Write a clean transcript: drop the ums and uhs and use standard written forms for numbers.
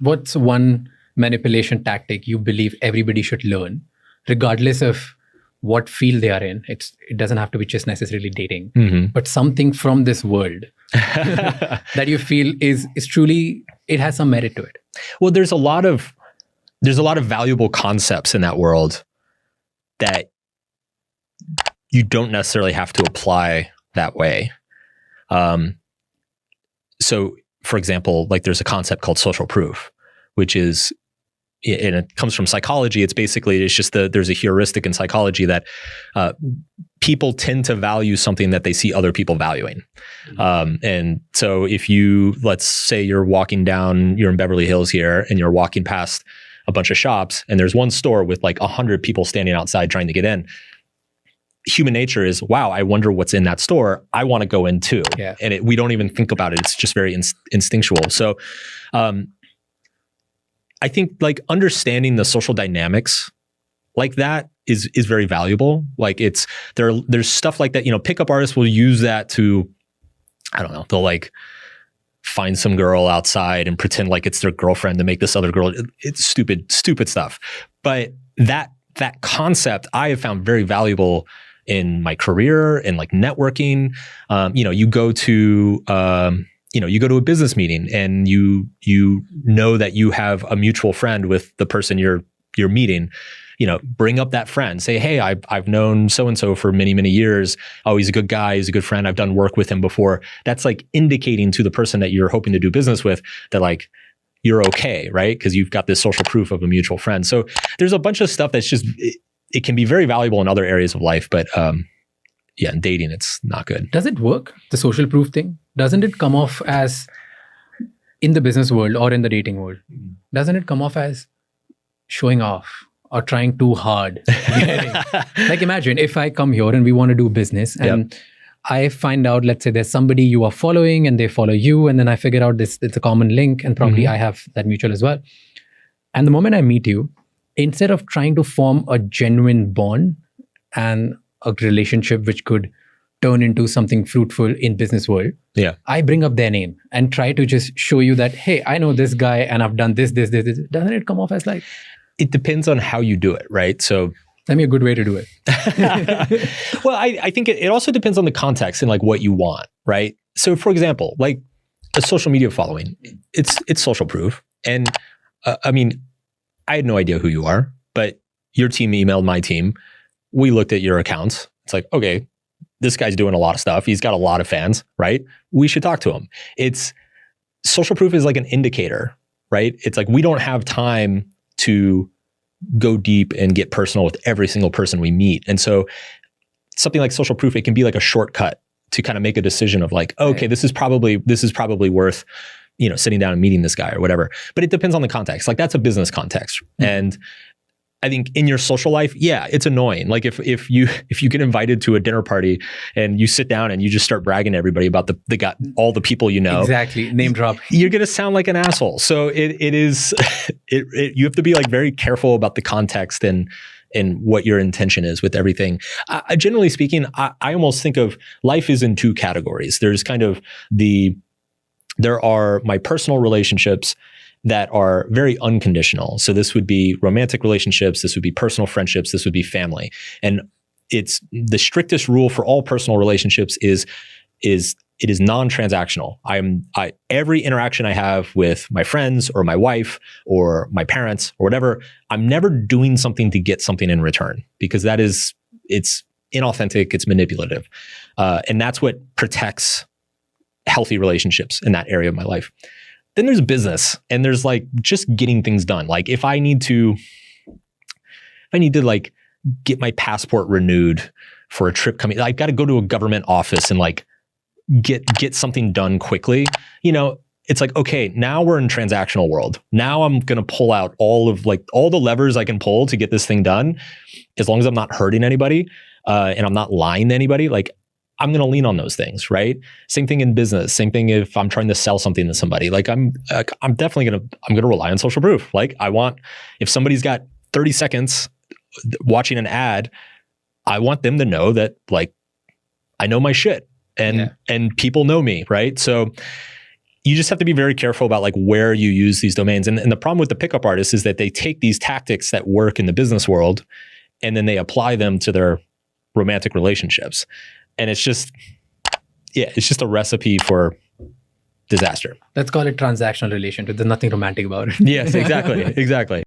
what's one manipulation tactic you believe everybody should learn, regardless of what field they are in? It doesn't have to be just necessarily dating, but something from this world that you feel is truly, it has some merit to it. Well, there's a lot of valuable concepts in that world that you don't necessarily have to apply that way. So for example, like there's a concept called social proof, which is, and it comes from psychology. It's just there's a heuristic in psychology that people tend to value something that they see other people valuing. And so if let's say you're in Beverly Hills here and you're walking past a bunch of shops and there's one store with like 100 people standing outside trying to get in. Human nature is, wow, I wonder what's in that store. I want to go in too. Yeah. And we don't even think about it. It's just very instinctual. So, I think like understanding the social dynamics like that is very valuable. Like there's stuff like that, pickup artists will use that to, I don't know, they'll like find some girl outside and pretend like it's their girlfriend to make this other girl. It's stupid stuff. But that concept I have found very valuable in my career and like networking. You go to a business meeting and you know that you have a mutual friend with the person you're meeting. Bring up that friend. Say, hey, I've known so and so for many, many years. Oh, he's a good guy. He's a good friend. I've done work with him before. That's like indicating to the person that you're hoping to do business with that like you're okay, right? Because you've got this social proof of a mutual friend. So there's a bunch of stuff that's just it can be very valuable in other areas of life, but in dating, it's not good. Does it work? The social proof thing? Doesn't it come off as, in the business world or in the dating world, doesn't it come off as showing off or trying too hard? Like imagine if I come here and we want to do business and I find out, let's say there's somebody you are following and they follow you, and then I figure out it's a common link and probably I have that mutual as well. And the moment I meet you, instead of trying to form a genuine bond and a relationship which could turn into something fruitful in business world, I bring up their name and try to just show you that, hey, I know this guy and I've done this. Doesn't it come off as like? It depends on how you do it, right? So tell me a good way to do it. Well, I think it also depends on the context and like what you want, right? So for example, like a social media following, it's social proof. And I had no idea who you are, but your team emailed my team. We looked at your accounts. It's like, okay, this guy's doing a lot of stuff. He's got a lot of fans, right? We should talk to him. Social proof is like an indicator, right? It's like we don't have time to go deep and get personal with every single person we meet. And so something like social proof, it can be like a shortcut to kind of make a decision of like, okay, this is probably worth, sitting down and meeting this guy or whatever. But it depends on the context. Like that's a business context. And I think in your social life, it's annoying. Like if you get invited to a dinner party and you sit down and you just start bragging to everybody about all the people you know. Exactly. Name drop. You're going to sound like an asshole. So you have to be like very careful about the context and what your intention is with everything. Generally speaking, I almost think of life is in two categories. There's kind of there are my personal relationships that are very unconditional. So this would be romantic relationships, this would be personal friendships, this would be family. And it's the strictest rule for all personal relationships is it is non-transactional. Every interaction I have with my friends or my wife or my parents or whatever, I'm never doing something to get something in return, because it's inauthentic, it's manipulative. And that's what protects healthy relationships in that area of my life. Then there's business, and there's like just getting things done. Like if I need to like get my passport renewed for a trip coming, I've got to go to a government office and like get something done quickly. It's like, okay, now we're in transactional world. Now I'm going to pull out all the levers I can pull to get this thing done. As long as I'm not hurting anybody, and I'm not lying to anybody, like I'm going to lean on those things, right? Same thing in business. Same thing if I'm trying to sell something to somebody. Like I'm definitely going to rely on social proof. Like if somebody's got 30 seconds watching an ad, I want them to know that like I know my shit and people know me, right? So you just have to be very careful about like where you use these domains. And the problem with the pickup artists is that they take these tactics that work in the business world and then they apply them to their romantic relationships. And it's just a recipe for disaster. Let's call it transactional relationship. There's nothing romantic about it. Yes, exactly.